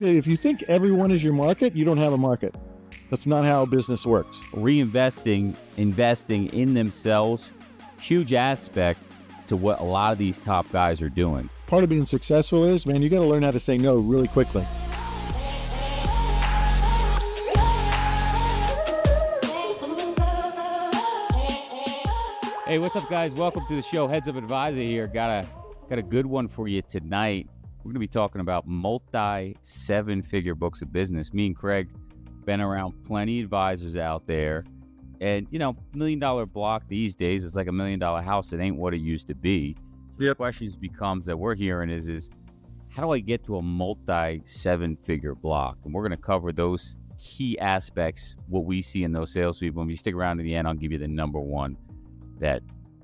If you think everyone is your market, you don't have a market. That's not how business works. Reinvesting, investing in themselves, huge aspect to what a lot of these top guys are doing. Part of being successful is, man, you got to learn how to say no really quickly. Hey, what's up, guys? Welcome to the show. Heads Up Advisor here. Got a good one for you tonight. We're going to be talking about multi-seven-figure books of business. Me and Craig been around plenty of advisors out there. And, you know, $1 million block these days is like $1 million house. It ain't what it used to be. So the questions becomes that we're hearing is how do I get to a multi-seven-figure block? And we're going to cover those key aspects, what we see in those salespeople. When you stick around to the end, I'll give you the number one that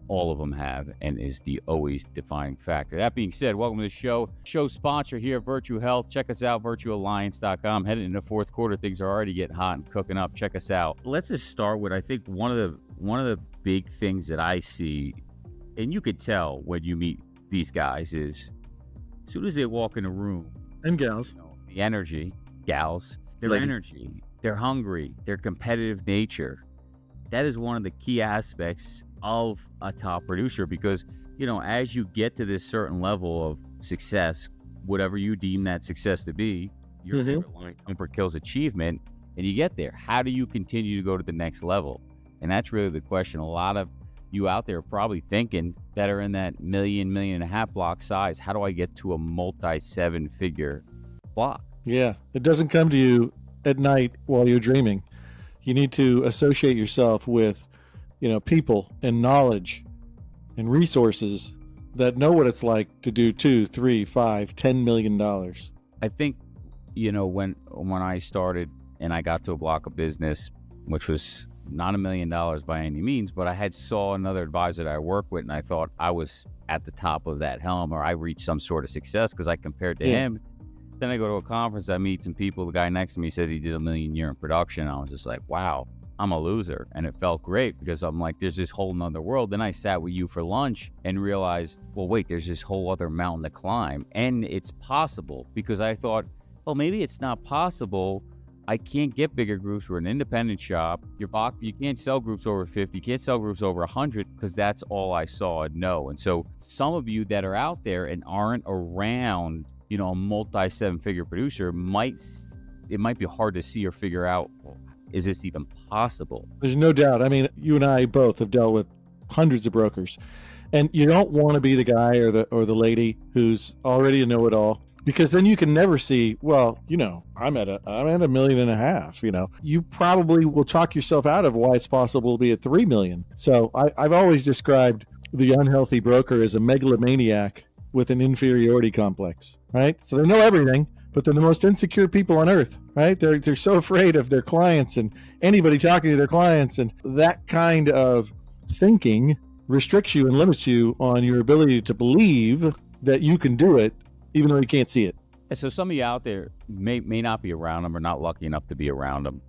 all of them have and is the always defining factor. That being said, welcome to the show. Show sponsor here, Virtue Health. Check us out, virtuealliance.com. Heading into the fourth quarter, things are already getting hot and cooking up. Check us out. Let's just start with, I think, one of the big things that I see, and you could tell when you meet these guys, is as soon as they walk in a room, and gals, you know, the energy, gals, their energy, their hungry, their competitive nature. That is one of the key aspects of a top producer, because, you know, as you get to this certain level of success, whatever you deem that success to be, your favorite line, Comfort Kills Achievement, and you get there. How do you continue to go to the next level? And that's really the question. A lot of you out there are probably thinking that are in that $1.5 million block size. How do I get to a multi-seven-figure block? Yeah, it doesn't come to you at night while you're dreaming. You need to associate yourself with, you know, people and knowledge and resources that know what it's like to do $2, $3, $5, $10 million. I think, you know, when I started and I got to a block of business, which was not $1 million by any means, but I had saw another advisor that I worked with, and I thought I was at the top of that helm, or I reached some sort of success because I compared to him. Then I go to a conference, I meet some people. The guy next to me said he did $1 million a year in production. I was just like, wow, I'm a loser. And it felt great because I'm like, there's this whole nother world. Then I sat with you for lunch and realized, well, wait, there's this whole other mountain to climb. And it's possible, because I thought, well, maybe it's not possible. I can't get bigger groups. We're an independent shop. You can't sell groups over 50. You can't sell groups over 100, because that's all I saw and know. And so some of you that are out there and aren't around, you know, a multi-seven-figure producer, it might be hard to see or figure out, is this even possible? There's no doubt. I mean, you and I both have dealt with hundreds of brokers, and you don't want to be the guy or the lady who's already a know-it-all, because then you can never see, well, you know, I'm at $1.5 million. You know, you probably will talk yourself out of why it's possible to be at 3 million. So I've always described the unhealthy broker as a megalomaniac with an inferiority complex, right? So they know everything, but they're the most insecure people on earth, right? They're so afraid of their clients and anybody talking to their clients, and that kind of thinking restricts you and limits you on your ability to believe that you can do it, even though you can't see it. And so some of you out there may not be around them, or not lucky enough to be around them,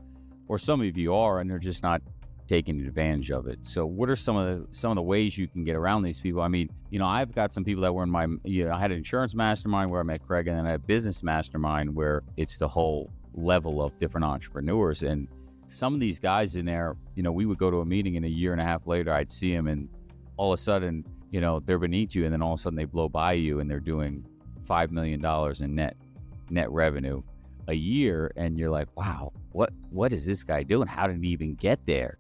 or some of you are, and they're just not taking advantage of it. So what are some of the ways you can get around these people? I mean, you know, I've got some people that were in my, you know, I had an insurance mastermind where I met Craig, and then I had a business mastermind where it's the whole level of different entrepreneurs. And some of these guys in there, you know, we would go to a meeting, and a year and a half later I'd see them, and all of a sudden, you know, they're beneath you, and then all of a sudden they blow by you, and they're doing $5 million in net revenue a year, and you're like, wow, what is this guy doing? How did he even get there?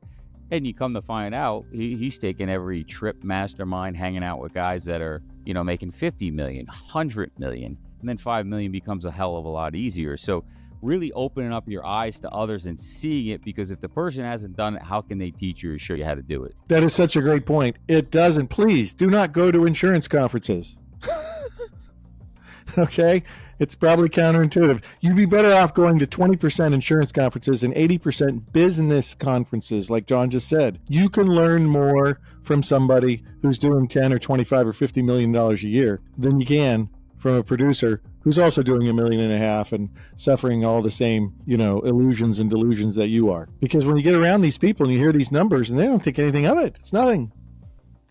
And you come to find out, he's taking every trip mastermind, hanging out with guys that are, you know, making 50 million, 100 million, and then 5 million becomes a hell of a lot easier. So really opening up your eyes to others and seeing it, because if the person hasn't done it, how can they teach you or show you how to do it? That is such a great point. It doesn't. Please do not go to insurance conferences. Okay? It's probably counterintuitive. You'd be better off going to 20% insurance conferences and 80% business conferences, like John just said. You can learn more from somebody who's doing 10 or 25 or $50 million a year than you can from a producer who's also doing $1.5 million and suffering all the same, you know, illusions and delusions that you are. Because when you get around these people and you hear these numbers, and they don't think anything of it. It's nothing.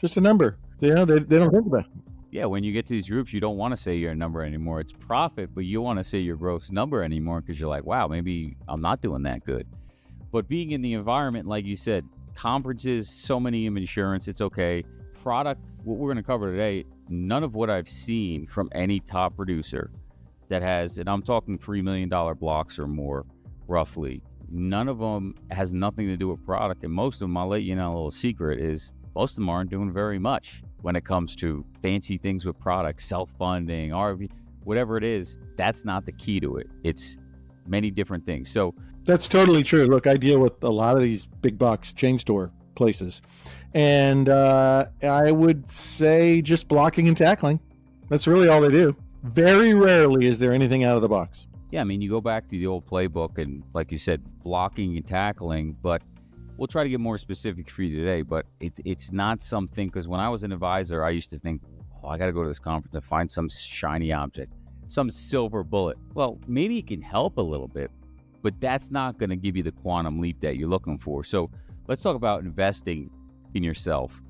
Just a number. They don't think about it. yeah, when you get to these groups, you don't want to say your number anymore. It's profit, but you want to say your gross number anymore because you're like, wow, maybe I'm not doing that good. But being in the environment, like you said, conferences, so many in insurance, it's okay. Product, what we're going to cover today, none of what I've seen from any top producer that has, and I'm talking $3 million blocks or more, roughly, none of them has nothing to do with product. And most of them, I'll let you know a little secret, is most of them aren't doing very much when it comes to fancy things with products, self-funding, RV, whatever it is. That's not the key to it. It's many different things. So that's totally true. Look, I deal with a lot of these big box chain store places, and I would say just blocking and tackling. That's really all they do. Very rarely is there anything out of the box. Yeah, I mean, you go back to the old playbook and, like you said, blocking and tackling, but we'll try to get more specific for you today. But it's not something, because when I was an advisor, I used to think, oh, I got to go to this conference and find some shiny object, some silver bullet. Well, maybe it can help a little bit, but that's not going to give you the quantum leap that you're looking for. So let's talk about investing in yourself.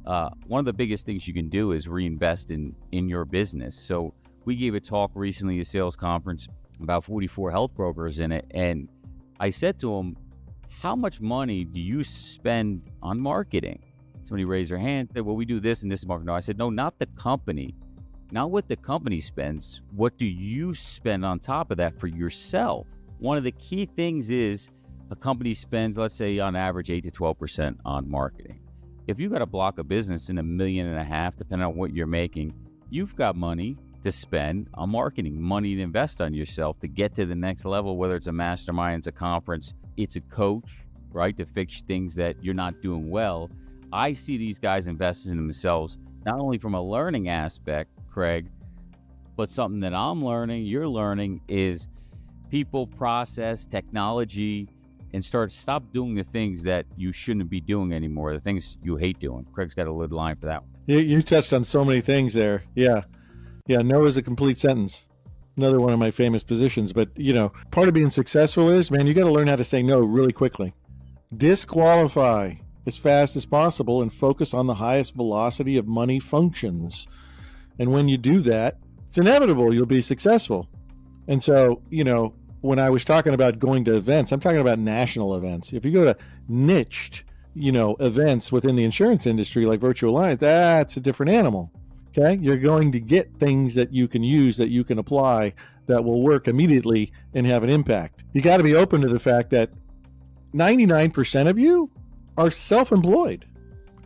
One of the biggest things you can do is reinvest in your business. So we gave a talk recently at a sales conference, about 44 health brokers in it. And I said to them, how much money do you spend on marketing? Somebody raised their hand, said, well, we do this and this marketing. No, I said, no, not the company. Not what the company spends. What do you spend on top of that for yourself? One of the key things is a company spends, let's say on average, 8 to 12% on marketing. If you've got a block of business in $1.5 million, depending on what you're making, you've got money to spend on marketing, money to invest on yourself to get to the next level, whether it's a mastermind, it's a conference, it's a coach, right, to fix things that you're not doing well. I see these guys investing in themselves, not only from a learning aspect, Craig, but something that I'm learning, you're learning, is people, process, technology, and stop doing the things that you shouldn't be doing anymore, the things you hate doing. Craig's got a good line for that one. You touched on so many things there. Yeah, no is a complete sentence. Another one of my famous positions. But, part of being successful is, man, you got to learn how to say no really quickly. Disqualify as fast as possible and focus on the highest velocity of money functions. And when you do that, it's inevitable you'll be successful. And so, when I was talking about going to events, I'm talking about national events. If you go to niched, events within the insurance industry like Virtual Alliance, that's a different animal. Okay, you're going to get things that you can use, that you can apply, that will work immediately and have an impact. You got to be open to the fact that 99% of you are self-employed.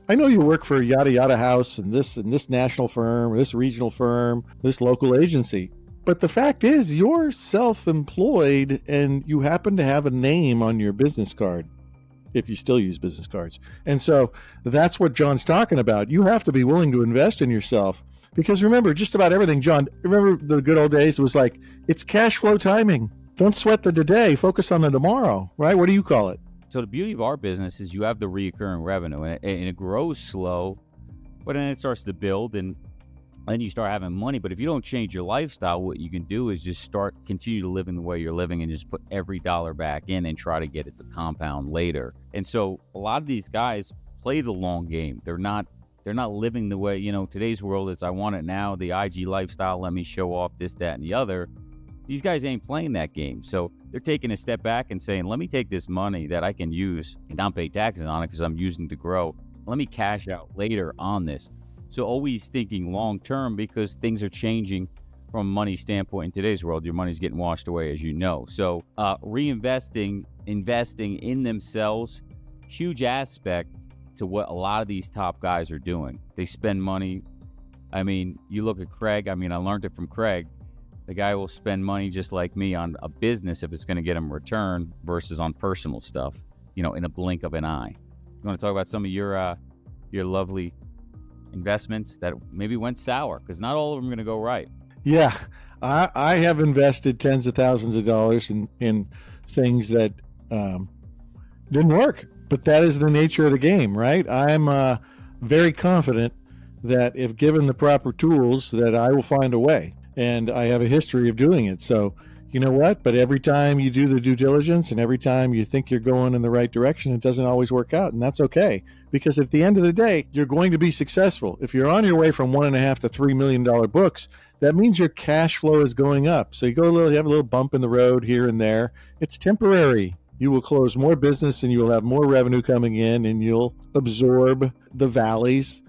I know you work for yada yada house and this national firm, or this regional firm, this local agency. But the fact is, you're self-employed and you happen to have a name on your business card, if you still use business cards. And so that's what John's talking about. You have to be willing to invest in yourself, because remember, just about everything, John, remember the good old days, it was like, it's cash flow timing. Don't sweat the today, focus on the tomorrow, right? What do you call it? So the beauty of our business is you have the recurring revenue, and it grows slow, but then it starts to build, and then you start having money. But if you don't change your lifestyle, what you can do is just continue to live in the way you're living and just put every dollar back in and try to get it to compound later. And so a lot of these guys play the long game. They're not living the way, today's world is, I want it now, the IG lifestyle, let me show off this, that, and the other. These guys ain't playing that game. So they're taking a step back and saying, let me take this money that I can use and not pay taxes on it because I'm using to grow. Let me cash out later on this. So always thinking long term, because things are changing from a money standpoint in today's world. Your money's getting washed away, as you know. So investing in themselves, huge aspect to what a lot of these top guys are doing. They spend money. I mean, you look at Craig. I learned it from Craig. The guy will spend money just like me on a business if it's going to get him a return versus on personal stuff, in a blink of an eye. You want to talk about some of your lovely investments that maybe went sour, because not all of them are going to go right. Yeah, I have invested tens of thousands of dollars in things that didn't work, but that is the nature of the game, right? I'm very confident that if given the proper tools, that I will find a way, and I have a history of doing it. So, you know what? But every time you do the due diligence and every time you think you're going in the right direction, it doesn't always work out. And that's okay. Because at the end of the day, you're going to be successful. If you're on your way from $1.5 to $3 million books, that means your cash flow is going up. So you have a little bump in the road here and there. It's temporary. You will close more business and you will have more revenue coming in, and you'll absorb the valleys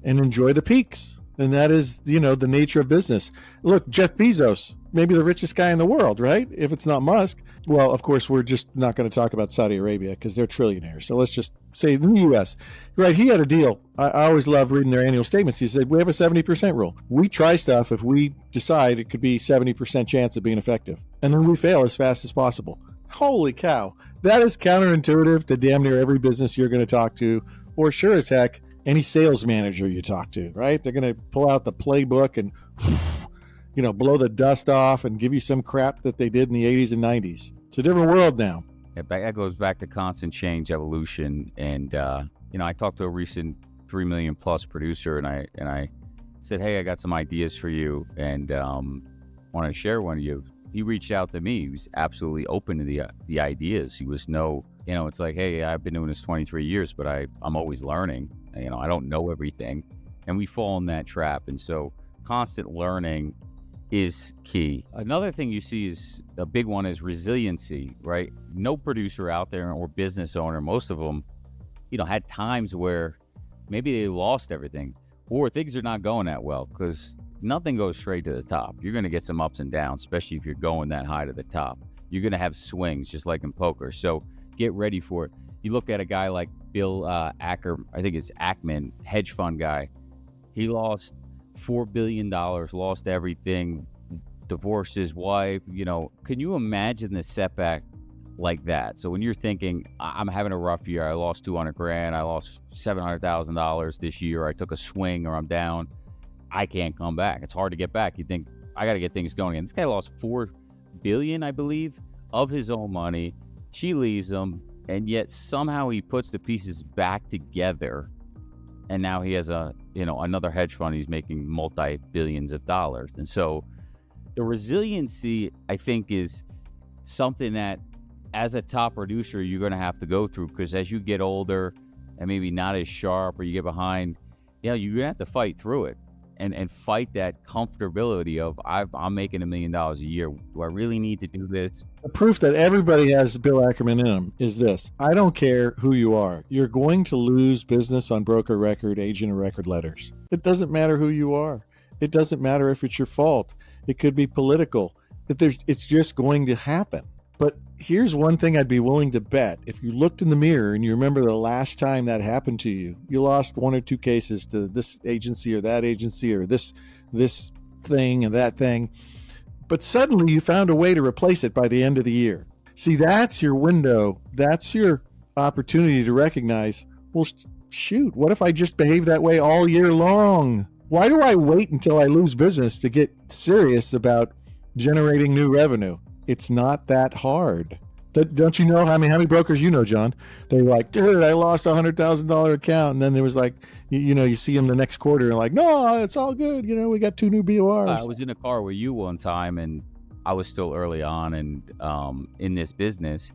and enjoy the peaks. And that is, the nature of business. Look, Jeff Bezos, maybe the richest guy in the world, right? If it's not Musk. Well, of course, we're just not going to talk about Saudi Arabia because they're trillionaires. So let's just say in the U.S., right? He had a deal. I always love reading their annual statements. He said, we have a 70% rule. We try stuff if we decide it could be 70% chance of being effective. And then we fail as fast as possible. Holy cow. That is counterintuitive to damn near every business you're going to talk to, or sure as heck, any sales manager you talk to, right? They're going to pull out the playbook and, blow the dust off and give you some crap that they did in the 80s and 90s. It's a different world now. Yeah, that goes back to constant change, evolution. And, I talked to a recent 3 million plus producer and I said, hey, I got some ideas for you and want to share one of you. He reached out to me. He was absolutely open to the ideas. He was it's like, hey, I've been doing this 23 years, but I'm always learning. I don't know everything. And we fall in that trap. And so constant learning is key. Another thing you see is a big one is resiliency, right? No producer out there or business owner, most of them, had times where maybe they lost everything or things are not going that well, because nothing goes straight to the top. You're going to get some ups and downs, especially if you're going that high to the top. You're going to have swings just like in poker. So get ready for it. You look at a guy like Bill Ackman, hedge fund guy. He lost $4 billion, lost everything, divorced his wife. Can you imagine the setback like that? So when you're thinking, I'm having a rough year, I lost 200 grand, I lost $700,000 this year, I took a swing or I'm down, I can't come back. It's hard to get back. You think, I got to get things going. And this guy lost $4 billion, I believe, of his own money. She leaves him. And yet somehow he puts the pieces back together, and now he has another hedge fund. He's making multi-billions of dollars. And so the resiliency, I think, is something that as a top producer, you're going to have to go through, because as you get older and maybe not as sharp or you get behind, you're going to have to fight through it and fight that comfortability of I'm making $1 million a year. Do I really need to do this? The proof that everybody has Bill Ackman in them is this. I don't care who you are. You're going to lose business on broker record, agent, or record letters. It doesn't matter who you are. It doesn't matter if it's your fault. It could be political. It's just going to happen. But here's one thing I'd be willing to bet. If you looked in the mirror and you remember the last time that happened to you, you lost one or two cases to this agency or that agency or this thing and that thing, but suddenly you found a way to replace it by the end of the year. See, that's your window. That's your opportunity to recognize, well, shoot, what if I just behave that way all year long? Why do I wait until I lose business to get serious about generating new revenue? It's not that hard. Don't you know how many brokers John? They're like, dude, I lost $100,000 account. And then there was like, you see them the next quarter and like, no, it's all good. We got 2 new BORs. I was in a car with you one time and I was still early on and in this business,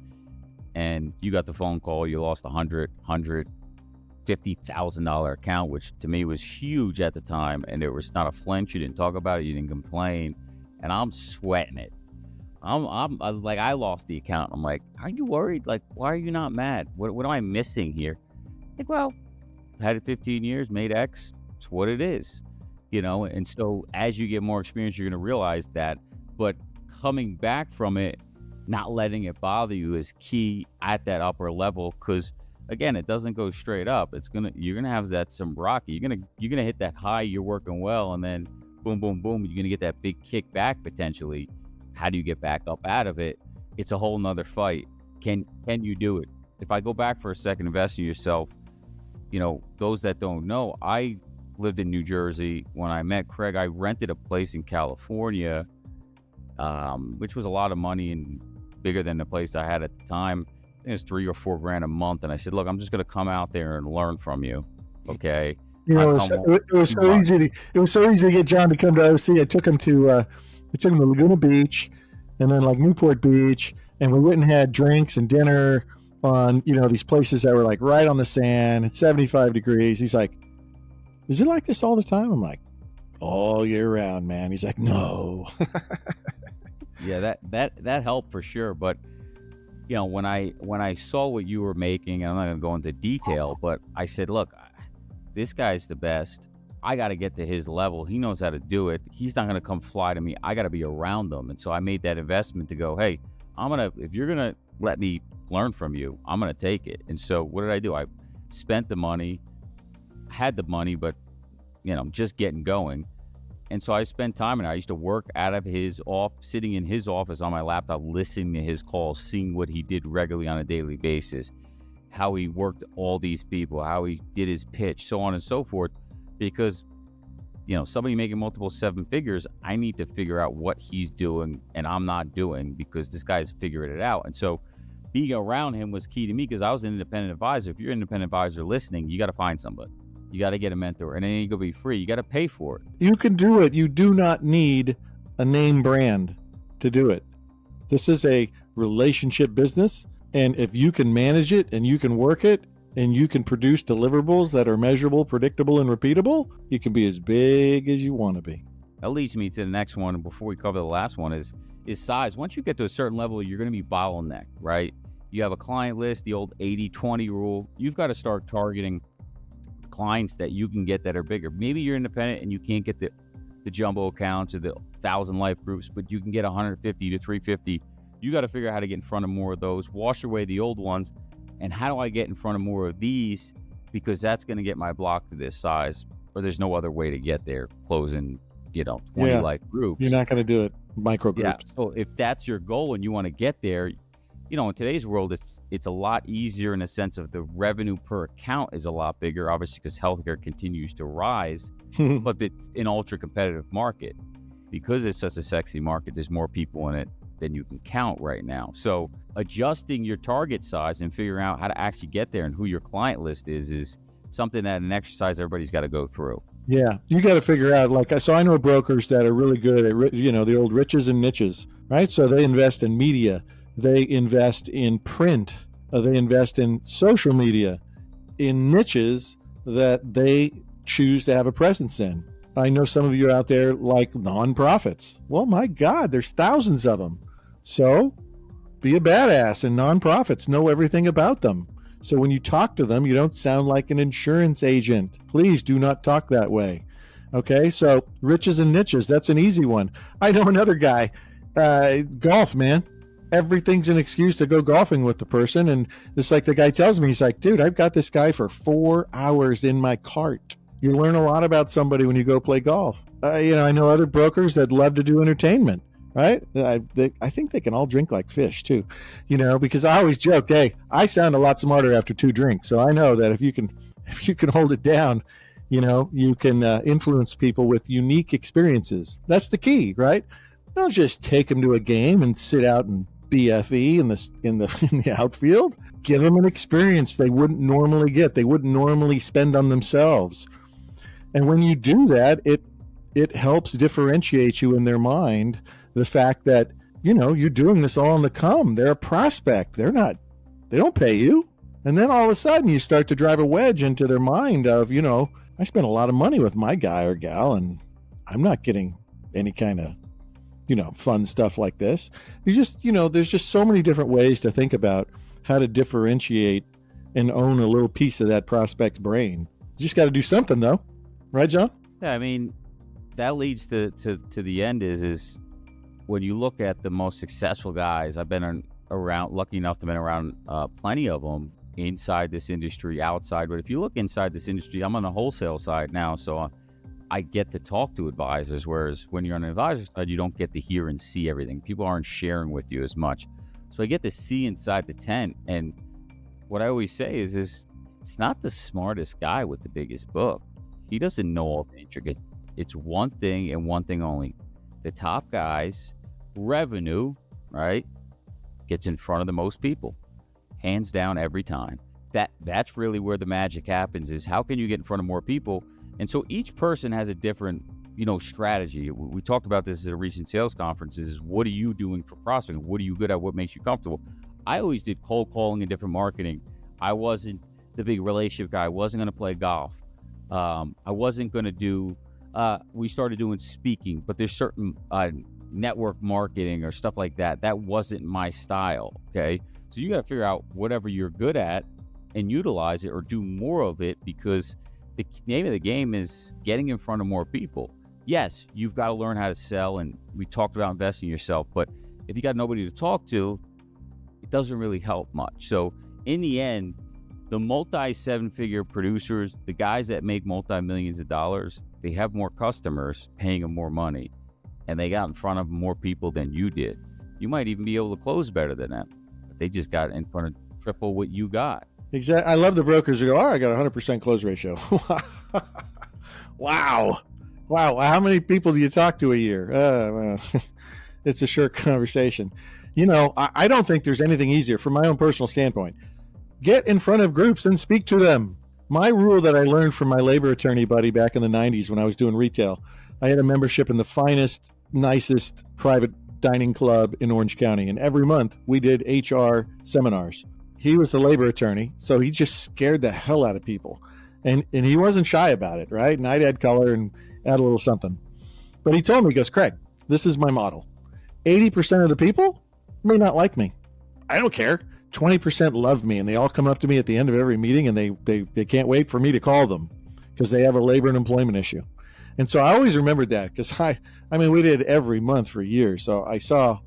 and you got the phone call. You lost $150,000 account, which to me was huge at the time. And there was not a flinch. You didn't talk about it. You didn't complain. And I'm sweating it. I'm like, I lost the account. I'm like, are you worried? Like, why are you not mad? What am I missing here? Like, well, had it 15 years, made X. It's what it is, And so as you get more experience, you're going to realize that. But coming back from it, not letting it bother you is key at that upper level. Because again, it doesn't go straight up. You're gonna have that some rocky. You're gonna hit that high. You're working well, and then boom, boom, boom. You're gonna get that big kick back potentially. How do you get back up out of it? It's a whole nother fight. Can you do it? If I go back for a second, invest in yourself. Those that don't know, I lived in New Jersey. When I met Craig, I rented a place in California, which was a lot of money and bigger than the place I had at the time. I think it was $3 or $4 grand a month. And I said, look, I'm just going to come out there and learn from you. Okay. It was so easy to get John to come to OC. I took him to Laguna Beach. and then like Newport Beach, and we went and had drinks and dinner on, these places that were like right on the sand. It's 75 degrees. He's like, is it like this all the time? I'm like, all year round, man. He's like, no. Yeah, that helped for sure. But when I saw what you were making, and I'm not going to go into detail, but I said, look, this guy's the best. I got to get to his level. He knows how to do it. He's not going to come fly to me. I got to be around him. And so I made that investment to go, hey, if you're going to let me learn from you, I'm going to take it. And so what did I do? I spent the money, had the money, but just getting going. And so I spent time, and I used to work out of sitting in his office on my laptop, listening to his calls, seeing what he did regularly on a daily basis, how he worked all these people, how he did his pitch, so on and so forth. Because, somebody making multiple seven figures, I need to figure out what he's doing and I'm not doing, because this guy's figuring it out. And so being around him was key to me, because I was an independent advisor. If you're an independent advisor listening, you got to find somebody. You got to get a mentor, and it ain't going to be free. You got to pay for it. You can do it. You do not need a name brand to do it. This is a relationship business. And if you can manage it and you can work it and you can produce deliverables that are measurable, predictable, and repeatable, you can be as big as you want to be. That leads me to the next one. And before we cover the last one is size. Once you get to a certain level, you're going to be bottlenecked, right? You have a client list, the old 80-20 rule. You've got to start targeting clients that you can get that are bigger. Maybe you're independent and you can't get the jumbo accounts or the 1,000 life groups, but you can get 150 to 350. You got to figure out how to get in front of more of those, wash away the old ones. And how do I get in front of more of these? Because that's going to get my block to this size, or there's no other way to get there, closing, 20 life groups. You're not going to do it micro groups. Yeah. So if that's your goal and you want to get there, in today's world, it's a lot easier in the sense of the revenue per account is a lot bigger, obviously, because healthcare continues to rise, but it's an ultra competitive market. Because it's such a sexy market, there's more people in it than you can count right now. So adjusting your target size and figuring out how to actually get there and who your client list is something that an exercise everybody's got to go through. Yeah, you got to figure out, so I know brokers that are really good at, the old riches and niches, right? So they invest in media, they invest in print, they invest in social media, in niches that they choose to have a presence in. I know some of you out there like nonprofits. Well, my God, there's thousands of them. So be a badass, and nonprofits know everything about them. So when you talk to them, you don't sound like an insurance agent. Please do not talk that way. Okay, so riches and niches, that's an easy one. I know another guy, golf, man. Everything's an excuse to go golfing with the person. And it's like the guy tells me, he's like, dude, I've got this guy for 4 hours in my cart. You learn a lot about somebody when you go play golf. I know other brokers that love to do entertainment, right? I think they can all drink like fish too, because I always joke, hey, I sound a lot smarter after 2 drinks. So I know that if you can hold it down, you can influence people with unique experiences. That's the key, right? Don't just take them to a game and sit out and BFE in the outfield. Give them an experience they wouldn't normally get. They wouldn't normally spend on themselves. And when you do that, it helps differentiate you in their mind. The fact that, you're doing this all on the come. They're a prospect. They don't pay you. And then all of a sudden you start to drive a wedge into their mind of, I spent a lot of money with my guy or gal and I'm not getting any kind of, fun stuff like this. You just, there's just so many different ways to think about how to differentiate and own a little piece of that prospect's brain. You just got to do something though. Right, John? Yeah, I mean, that leads to the end is when you look at the most successful guys, I've been around, lucky enough to have been around plenty of them inside this industry, outside. But if you look inside this industry, I'm on the wholesale side now, so I get to talk to advisors, whereas when you're on the advisor side, you don't get to hear and see everything. People aren't sharing with you as much. So I get to see inside the tent. And what I always say is it's not the smartest guy with the biggest book. He doesn't know all the intricate. It's one thing and one thing only. The top guys, revenue, right, gets in front of the most people, hands down every time. That's really where the magic happens, is how can you get in front of more people? And so each person has a different strategy. We talked about this at a recent sales conference, is what are you doing for prospecting? What are you good at? What makes you comfortable? I always did cold calling and different marketing. I wasn't the big relationship guy. I wasn't going to play golf. I wasn't going to do, we started doing speaking, but there's certain network marketing or stuff like that. That wasn't my style, okay? So you got to figure out whatever you're good at and utilize it or do more of it, because the name of the game is getting in front of more people. Yes, you've got to learn how to sell, and we talked about investing in yourself, but if you got nobody to talk to, it doesn't really help much. So in the end, the multi-seven-figure producers, the guys that make multi-millions of dollars, they have more customers paying them more money, and they got in front of more people than you did. You might even be able to close better than them, but they just got in front of triple what you got. Exactly. I love the brokers who go, I got 100% close ratio. Wow. How many people do you talk to a year? Well, it's a short conversation. I don't think there's anything easier from my own personal standpoint. Get in front of groups and speak to them. My rule that I learned from my labor attorney buddy back in the 90s when I was doing retail, I had a membership in the finest, nicest private dining club in Orange County. And every month we did HR seminars. He was the labor attorney, so he just scared the hell out of people. And he wasn't shy about it, right? And I'd add color and add a little something. But he told me, he goes, Craig, this is my model. 80% of the people may not like me. I don't care. 20% love me, and they all come up to me at the end of every meeting, and they can't wait for me to call them because they have a labor and employment issue. And so I always remembered that, because we did every month for years. So I saw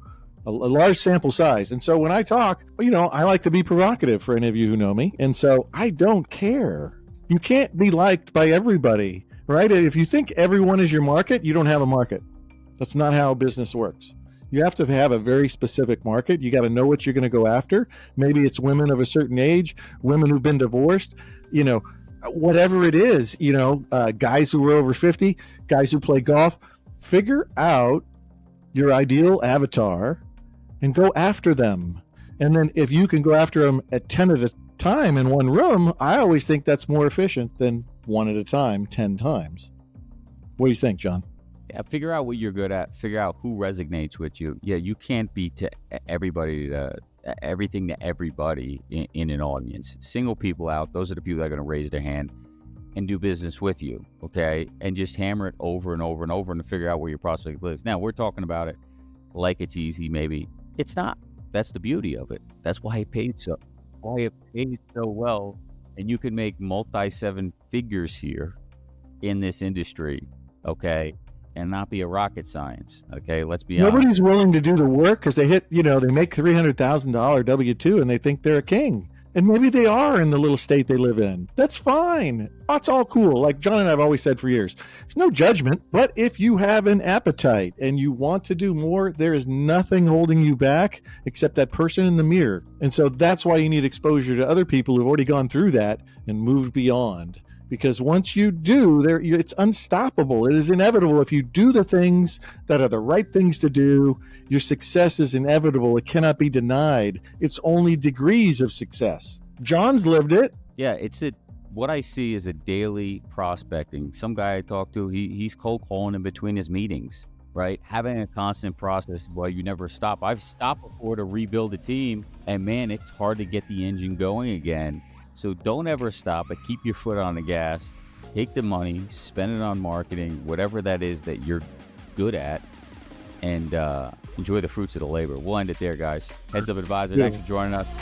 a large sample size. And so when I talk, I like to be provocative for any of you who know me. And so I don't care. You can't be liked by everybody, right? If you think everyone is your market, you don't have a market. That's not how business works. You have to have a very specific market. You got to know what you're going to go after. Maybe it's women of a certain age, women who've been divorced, whatever it is, guys who are over 50, guys who play golf. Figure out your ideal avatar and go after them. And then if you can go after them at 10 at a time in one room, I always think that's more efficient than one at a time, 10 times. What do you think, John? Yeah, figure out what you're good at. Figure out who resonates with you. Yeah, you can't be to everybody, everything to everybody in an audience. Single people out, those are the people that are going to raise their hand and do business with you, okay? And just hammer it over and over and over and figure out where your prospect lives. Now, we're talking about it like it's easy, maybe. It's not. That's the beauty of it. That's why it paid so well. And you can make multi-seven figures here in this industry, okay? And not be a rocket science, okay? Let's be honest. Nobody's willing to do the work because they make $300,000 W-2 and they think they're a king. And maybe they are in the little state they live in. That's fine. That's all cool. Like John and I have always said for years, there's no judgment. But if you have an appetite and you want to do more, there is nothing holding you back except that person in the mirror. And so that's why you need exposure to other people who've already gone through that and moved beyond. Because once you do, it's unstoppable. It is inevitable. If you do the things that are the right things to do, your success is inevitable. It cannot be denied. It's only degrees of success. John's lived it. Yeah, what I see is a daily prospecting. Some guy I talked to, he's cold calling in between his meetings, right? Having a constant process while you never stop. I've stopped before to rebuild a team, and man, it's hard to get the engine going again. So don't ever stop, but keep your foot on the gas. Take the money, spend it on marketing, whatever that is that you're good at, and enjoy the fruits of the labor. We'll end it there, guys. Heads Up Advisor, thanks for joining us.